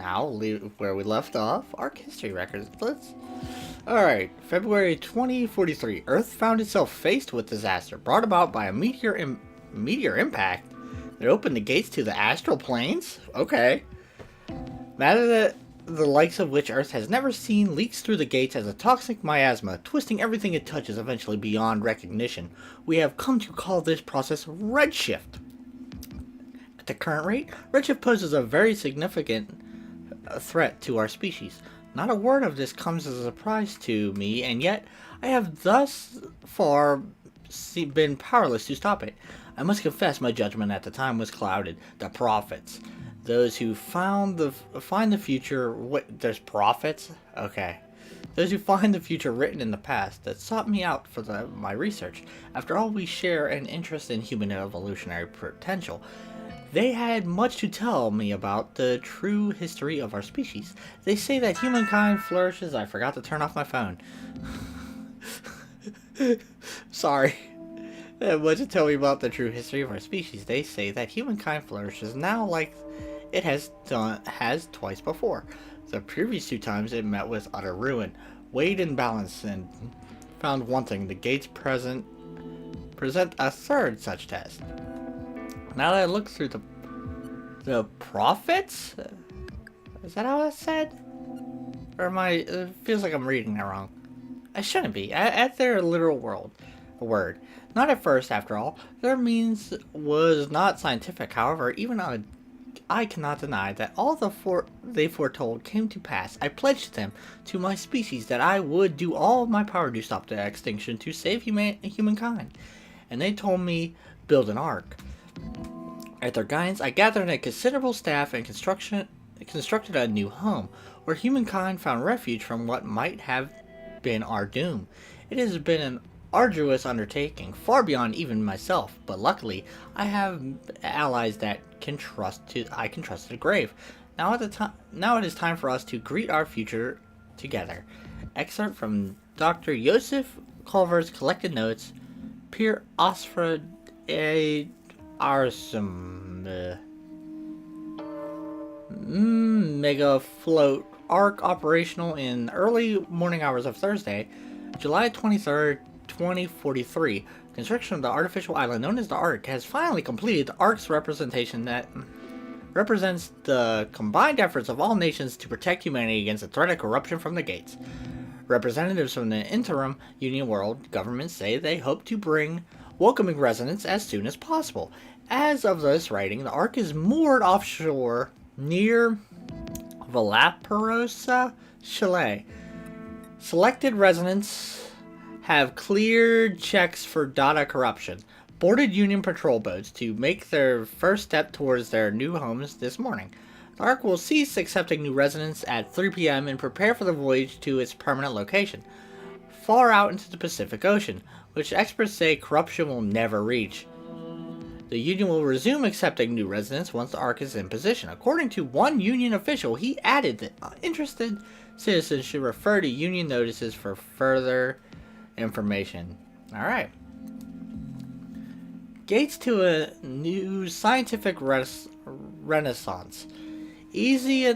now, where we left off, Arc History Records. Alright, February 2043. Earth found itself faced with disaster brought about by a meteor impact that opened the gates to the astral planes? Okay. Matter that the likes of which Earth has never seen leaks through the gates as a toxic miasma, twisting everything it touches eventually beyond recognition. We have come to call this process redshift. At the current rate, redshift poses a very significant threat to our species. Not a word of this comes as a surprise to me, and yet I have thus far been powerless to stop it. I must confess my judgment at the time was clouded. The prophets. Those who find the future. There's prophets? Okay. Those who find the future written in the past that sought me out for my research. After all, we share an interest in human evolutionary potential. They had much to tell me about the true history of our species. They say that humankind flourishes. I forgot to turn off my phone. Sorry. They had much to tell me about the true history of our species. They say that humankind flourishes now like it has twice before. The previous two times it met with utter ruin, weighed in balance, and found wanting. The gates present a third such test. Now that I look through the prophets, is that how it's said? Or am I? It feels like I'm reading that wrong. I shouldn't be. At their literal word. Not at first, after all. Their means was not scientific. However, even I cannot deny that all they foretold came to pass. I pledged them to my species that I would do all of my power to stop the extinction to save humankind. And they told me build an ark. At their guidance, I gathered a considerable staff and constructed a new home, where humankind found refuge from what might have been our doom. It has been an arduous undertaking, far beyond even myself, but luckily I have allies that I can trust to the grave. Now it is time for us to greet our future together. Excerpt from Dr. Joseph Culver's collected notes, Per Osfra Arsum Mega Float Arc operational in early morning hours of Thursday, July 23rd, 2043. Construction of the artificial island known as the Ark has finally completed. The Ark's representation that represents the combined efforts of all nations to protect humanity against the threat of corruption from the gates. Representatives from the interim Union World government say they hope to bring welcoming residents as soon as possible. As of this writing, the Ark is moored offshore near Valparaiso, Chile. Selected residents have cleared checks for data corruption, boarded Union patrol boats to make their first step towards their new homes this morning. The Ark will cease accepting new residents at 3 p.m. and prepare for the voyage to its permanent location, far out into the Pacific Ocean, which experts say corruption will never reach. The Union will resume accepting new residents once the Ark is in position. According to one Union official, he added that interested citizens should refer to Union notices for further information. Alright. Gates to a new scientific renaissance. Easy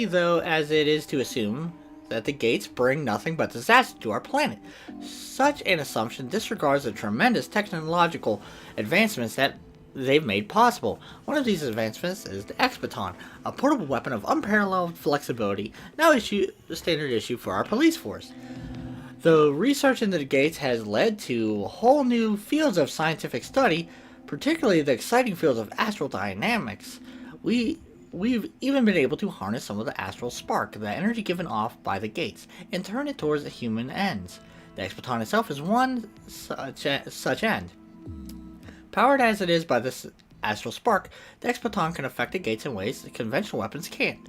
though as it is to assume that the gates bring nothing but disaster to our planet. Such an assumption disregards the tremendous technological advancements that they've made possible. One of these advancements is the Expaton, a portable weapon of unparalleled flexibility, now a standard issue for our police force. Though research into the gates has led to whole new fields of scientific study, particularly the exciting fields of astral dynamics, we've even been able to harness some of the astral spark, the energy given off by the gates, and turn it towards the human ends. The Expaton itself is one such end. Powered as it is by this astral spark, the Expaton can affect the gates in ways that conventional weapons can't.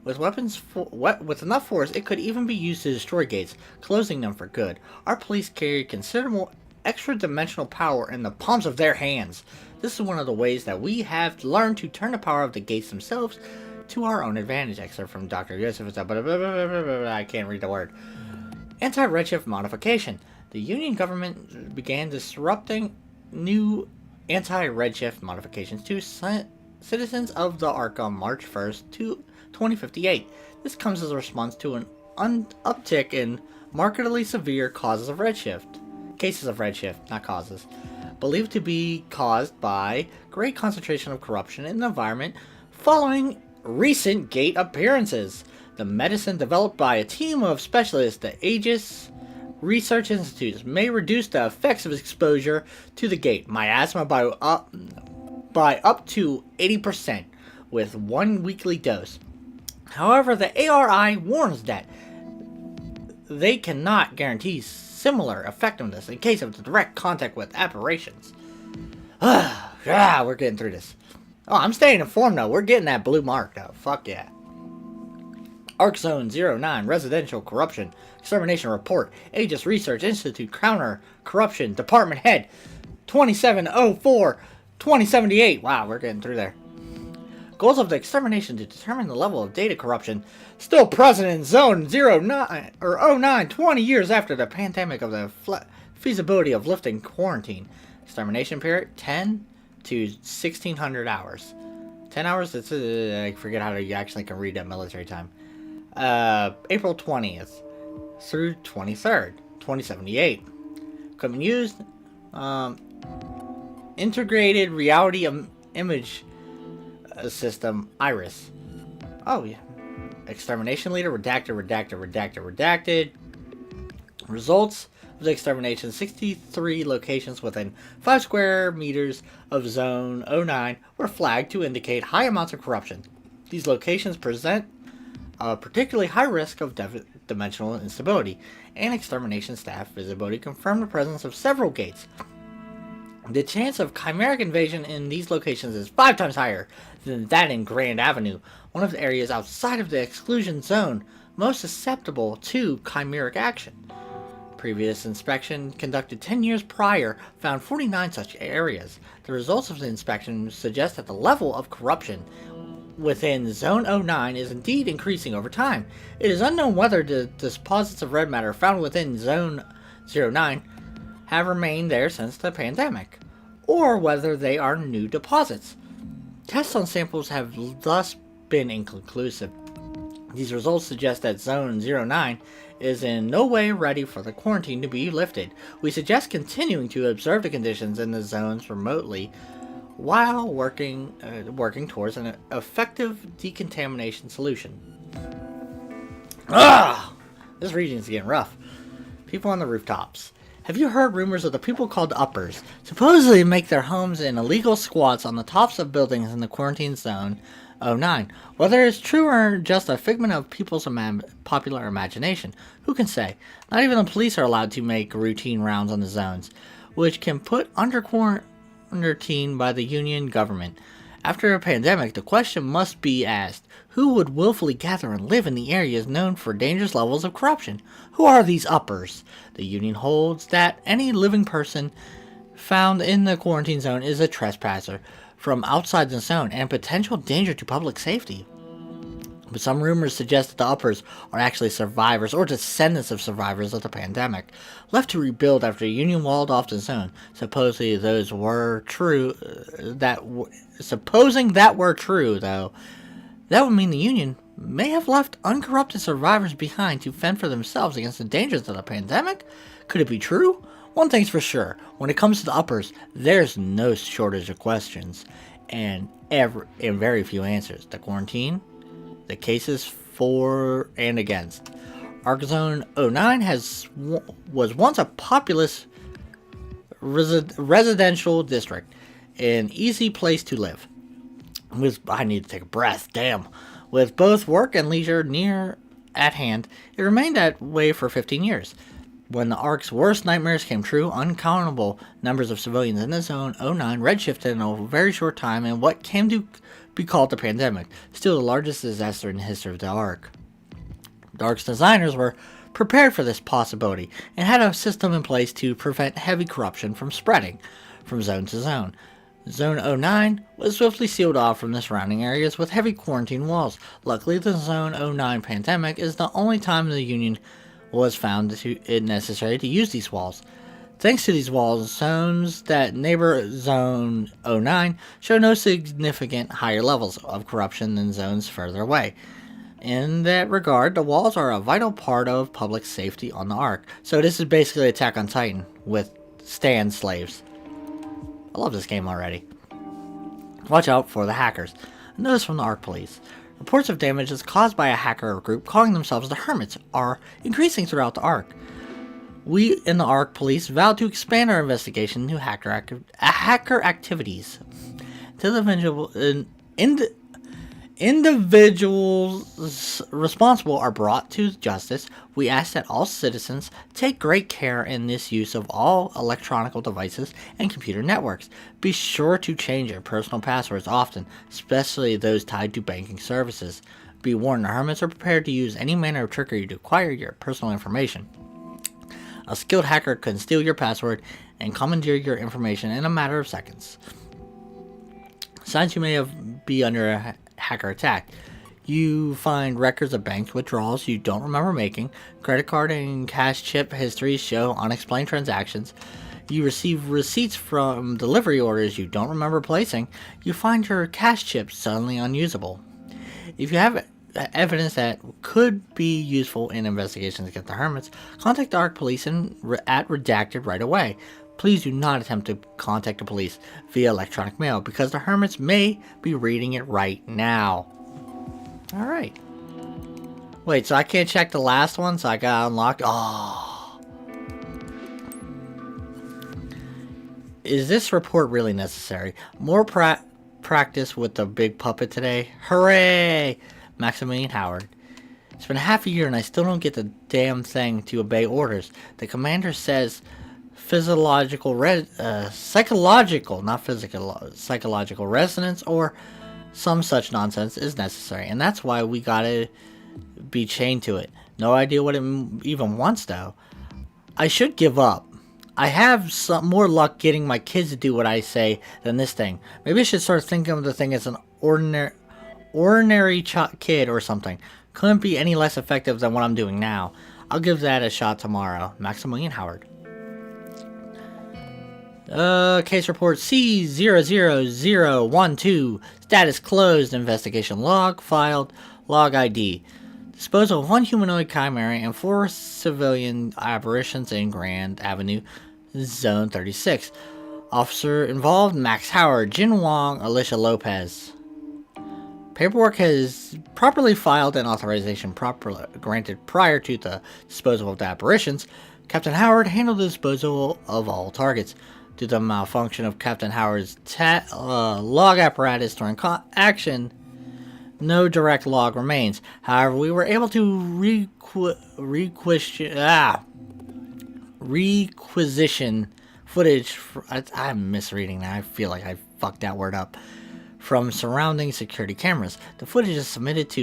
With enough force, it could even be used to destroy gates, closing them for good. Our police carry considerable extra-dimensional power in the palms of their hands. This is one of the ways that we have learned to turn the power of the gates themselves to our own advantage. Excerpt from Dr. Joseph. I can't read the word. Anti-redshift modification. The Union government began disrupting new anti-redshift modifications to citizens of the Ark on March 1st, 2058. This comes as a response to an uptick in markedly severe cases of redshift, not causes, believed to be caused by great concentration of corruption in the environment following recent gate appearances. The medicine developed by a team of specialists at Aegis Research Institutes may reduce the effects of exposure to the gate miasma by up to 80% with one weekly dose. However, the ARI warns that they cannot guarantee similar effectiveness in case of direct contact with apparitions. We're getting through this. Oh, I'm staying informed though. We're getting that blue mark though. Fuck yeah. Arc Zone 09 Residential Corruption Extermination Report. Aegis Research Institute Counter Corruption Department Head 2704-2078. Wow, we're getting through there. Goals of the extermination to determine the level of data corruption still present in Zone 09 or 09 20 years after the pandemic of the feasibility of lifting quarantine. Extermination period 10 to 1600 hours. 10 hours? It's I forget how you actually can read that military time. April 20th through 23rd, 2078. Equipment used, integrated reality image system, Iris. Oh yeah. Extermination leader, redacted. Results of the extermination: 63 locations within 5 square meters of Zone 09 were flagged to indicate high amounts of corruption. These locations present a particularly high risk of dimensional instability, and extermination staff visibility confirmed the presence of several gates. The chance of chimeric invasion in these locations is 5 times higher than that in Grand Avenue, one of the areas outside of the exclusion zone most susceptible to chimeric action. Previous inspection conducted 10 years prior found 49 such areas. The results of the inspection suggest that the level of corruption within Zone 09 is indeed increasing over time. It is unknown whether the deposits of red matter found within Zone 09 have remained there since the pandemic, or whether they are new deposits. Tests on samples have thus been inconclusive. These results suggest that Zone 09 is in no way ready for the quarantine to be lifted. We suggest continuing to observe the conditions in the zones remotely while working towards an effective decontamination solution. This region is getting rough. People on the rooftops. Have you heard rumors of the people called Uppers supposedly make their homes in illegal squats on the tops of buildings in the quarantine zone 09? Whether it's true or just a figment of people's popular imagination, who can say? Not even the police are allowed to make routine rounds on the zones, which can put under quarantine by the union government. After a pandemic, the question must be asked: who would willfully gather and live in the areas known for dangerous levels of corruption? Who are these Uppers? The union holds that any living person found in the quarantine zone is a trespasser from outside the zone and potential danger to public safety. But some rumors suggest that the Uppers are actually survivors or descendants of survivors of the pandemic, left to rebuild after the union walled off the zone. Supposing that were true, though, that would mean the union may have left uncorrupted survivors behind to fend for themselves against the dangers of the pandemic. Could it be true? One thing's for sure: when it comes to the Uppers, there's no shortage of questions and very few answers. The quarantine, the cases for and against. Arc Zone 09 was once a populous residential district, an easy place to live. I need to take a breath, damn. With both work and leisure near at hand, it remained that way for 15 years. When the Ark's worst nightmares came true, uncountable numbers of civilians in the Zone 09 redshifted in a very short time in what came to be called the pandemic, still the largest disaster in the history of the Ark. The Ark's designers were prepared for this possibility and had a system in place to prevent heavy corruption from spreading from zone to zone. Zone 09 was swiftly sealed off from the surrounding areas with heavy quarantine walls. Luckily, the Zone 09 pandemic is the only time the Union was found it necessary to use these walls. Thanks to these walls, zones that neighbor Zone 09 show no significant higher levels of corruption than zones further away. In that regard, the walls are a vital part of public safety on the Ark. So this is basically Attack on Titan with stand slaves. I love this game already. Watch out for the hackers. Notice from the Ark Police. Reports of damages caused by a hacker group calling themselves the Hermits are increasing throughout the Ark. We in the Ark Police vow to expand our investigation into hacker activities. Individuals responsible are brought to justice. We ask that all citizens take great care in this use of all electronic devices and computer networks. Be sure to change your personal passwords often, especially those tied to banking services. Be warned, the Hermits are prepared to use any manner of trickery to acquire your personal information. A skilled hacker can steal your password and commandeer your information in a matter of seconds. Signs you may be under a hacker attack. You find records of bank withdrawals you don't remember making. Credit card and cash chip histories show unexplained transactions. You receive receipts from delivery orders you don't remember placing. You find your cash chips suddenly unusable. If you have evidence that could be useful in investigations against the Hermits, contact the Ark Police at Redacted right away. Please do not attempt to contact the police via electronic mail because the Hermits may be reading it right now. Alright. Wait, so I can't check the last one, so I got unlocked? Oh. Is this report really necessary? More practice with the big puppet today? Hooray! Maximilian Howard. It's been half a year and I still don't get the damn thing to obey orders. The commander says psychological resonance or some such nonsense is necessary, and that's why we gotta be chained to it. No idea what it even wants, though. I should give up. I have some more luck getting my kids to do what I say than this thing. Maybe I should start thinking of the thing as an ordinary kid or something. Couldn't be any less effective than what I'm doing now. I'll give that a shot tomorrow. Maximilian Howard. Case report C00012. Status closed. Investigation log filed. Log ID. Disposal of one humanoid chimera and 4 civilian apparitions in Grand Avenue, Zone 36. Officer involved: Max Howard, Jin Wong, Alicia Lopez. Paperwork has properly filed and authorization granted prior to the disposal of the apparitions. Captain Howard handled the disposal of all targets. Due to the malfunction of Captain Howard's log apparatus during action, no direct log remains. However, we were able to requisition footage. I'm misreading that. I feel like I fucked that word up. From surrounding security cameras. The footage is submitted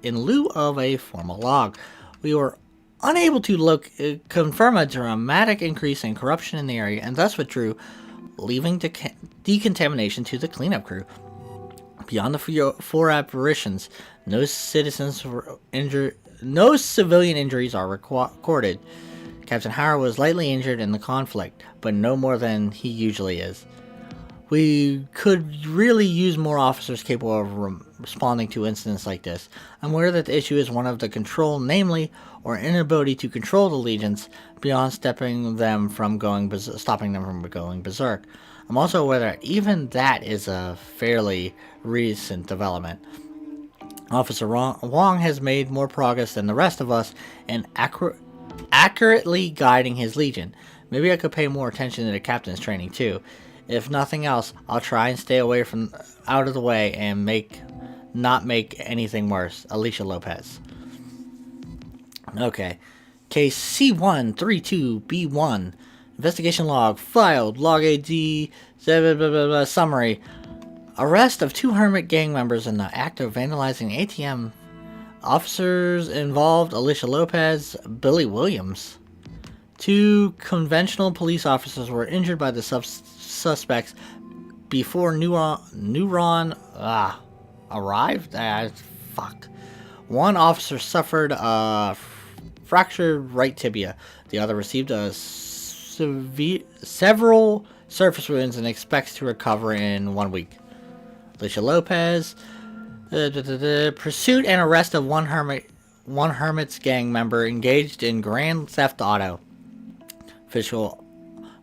in lieu of a formal log. We were unable to confirm a dramatic increase in corruption in the area and thus withdrew, leaving decontamination to the cleanup crew. Beyond the 4 apparitions, no civilian injuries are recorded. Captain Howard was lightly injured in the conflict, but no more than he usually is. We could really use more officers capable of responding to incidents like this. I'm aware that the issue is one of the control, namely, or inability to control the legions beyond stopping them from going berserk. I'm also aware that even that is a fairly recent development. Officer Wong has made more progress than the rest of us in accurately guiding his legion. Maybe I could pay more attention to the captain's training too. If nothing else, I'll try and stay away from out of the way and not make anything worse. Alicia Lopez. Okay. Case C132B1. Investigation log filed. Log AD. Summary. Arrest of 2 Hermit gang members in the act of vandalizing ATM. Officers involved: Alicia Lopez, Billy Williams. 2 conventional police officers were injured by the suspects before Neuron arrived. Fuck. 1 officer suffered a fractured right tibia. The other received several surface wounds and expects to recover in 1 week. Alicia Lopez. Pursuit and arrest of one Hermit's gang member engaged in grand theft auto. Official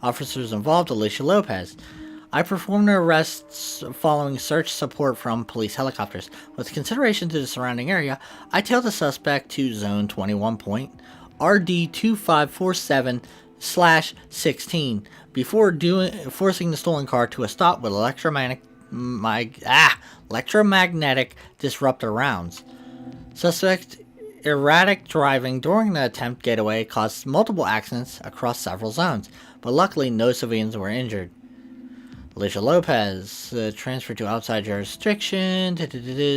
officers involved: Alicia Lopez. I performed the arrests following search support from police helicopters. With consideration to the surrounding area, I tailed the suspect to Zone 21 point RD2547/16 before forcing the stolen car to a stop with electromagnetic disruptor rounds. Suspect erratic driving during the attempt getaway caused multiple accidents across several zones, but luckily no civilians were injured. Alicia Lopez, transferred to outside jurisdiction.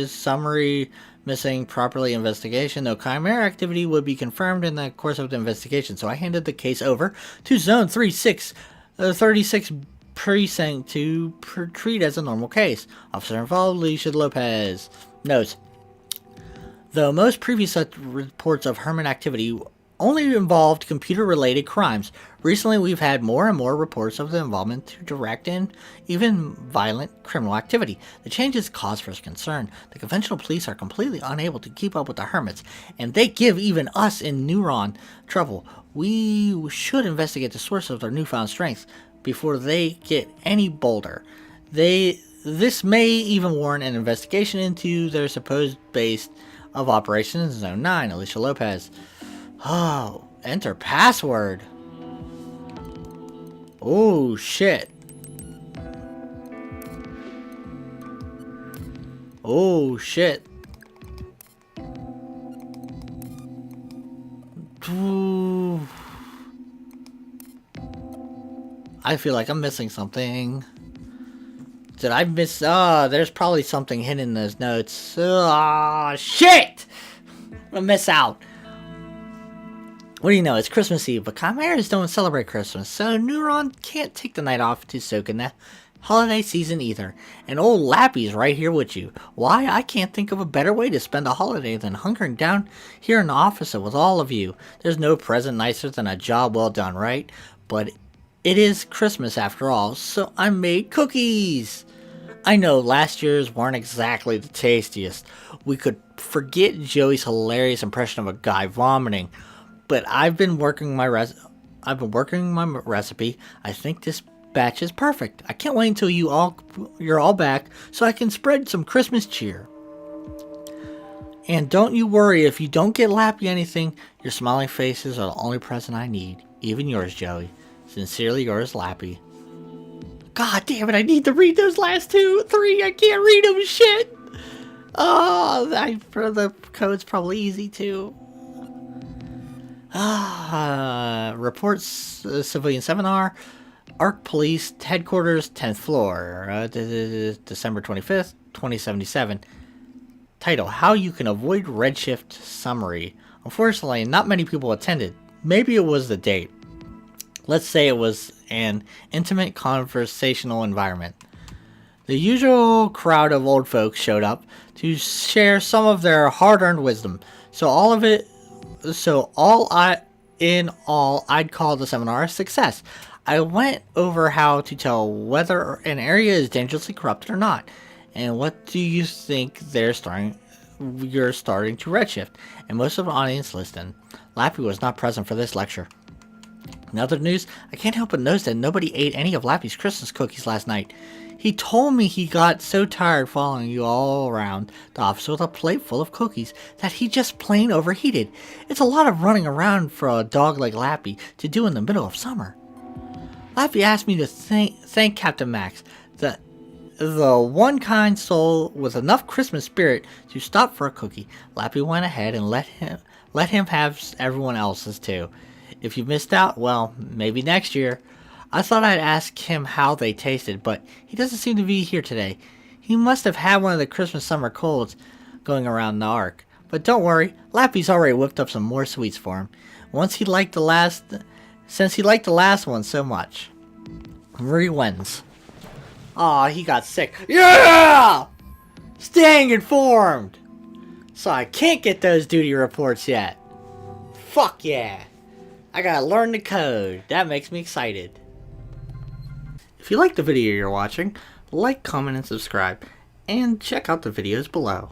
Summary: missing properly investigation. No chimera activity would be confirmed in the course of the investigation, so I handed the case over to Zone 36 Precinct to treat as a normal case. Officer involved: Alicia Lopez. Notes: though most previous reports of Hermit activity only involved computer-related crimes, recently we've had more and more reports of the involvement to direct and even violent criminal activity. The change is cause for concern. The conventional police are completely unable to keep up with the Hermits, and they give even us in Neuron trouble. We should investigate the source of their newfound strength before they get any bolder. This may even warrant an investigation into their supposed base of operations in Zone 9. Alicia Lopez. Oh, enter password. Oh, shit. Oh, shit. Ooh. I feel like I'm missing something. Did I miss? There's probably something hidden in those notes. Oh, shit! I'm gonna miss out. What do you know? It's Christmas Eve, but chimeras don't celebrate Christmas, so Neuron can't take the night off to soak in the holiday season either. And old Lappy's right here with you. Why? I can't think of a better way to spend a holiday than hunkering down here in the office with all of you. There's no present nicer than a job well done, right? But it is Christmas after all, so I made cookies. I know last year's weren't exactly the tastiest. We could forget Joey's hilarious impression of a guy vomiting, but I've been working my recipe. I think this batch is perfect. I can't wait until you're all back so I can spread some Christmas cheer. And don't you worry if you don't get Lappy anything. Your smiling faces are the only present I need. Even yours, Joey. Sincerely yours, Lappy. God damn it, I need to read those last 2, 3. I can't read them, shit. Oh, the code's probably easy too. Reports civilian seminar. ARC Police Headquarters, 10th floor. December 25th, 2077. Title: How You Can Avoid Redshift Summary. Unfortunately, not many people attended. Maybe it was the date. Let's say it was an intimate conversational environment. The usual crowd of old folks showed up to share some of their hard-earned wisdom. I'd call the seminar a success. I went over how to tell whether an area is dangerously corrupted or not, and what do you think you're starting to redshift, and most of the audience listened. Lappy was not present for this lecture. In other news, I can't help but notice that nobody ate any of Lappy's Christmas cookies last night. He told me he got so tired following you all around the office with a plate full of cookies that he just plain overheated. It's a lot of running around for a dog like Lappy to do in the middle of summer. Lappy asked me to thank Captain Max, the one kind soul with enough Christmas spirit to stop for a cookie. Lappy went ahead and let him have everyone else's too. If you missed out, well, maybe next year. I thought I'd ask him how they tasted, but he doesn't seem to be here today. He must have had one of the Christmas summer colds going around the arc. But don't worry, Lappy's already whipped up some more sweets for him. Since he liked the last one so much. Marie wins. Aw, he got sick. Yeah! Staying informed! So I can't get those duty reports yet. Fuck yeah! I gotta learn the code. That makes me excited. If you like the video you're watching, like, comment, and subscribe. And check out the videos below.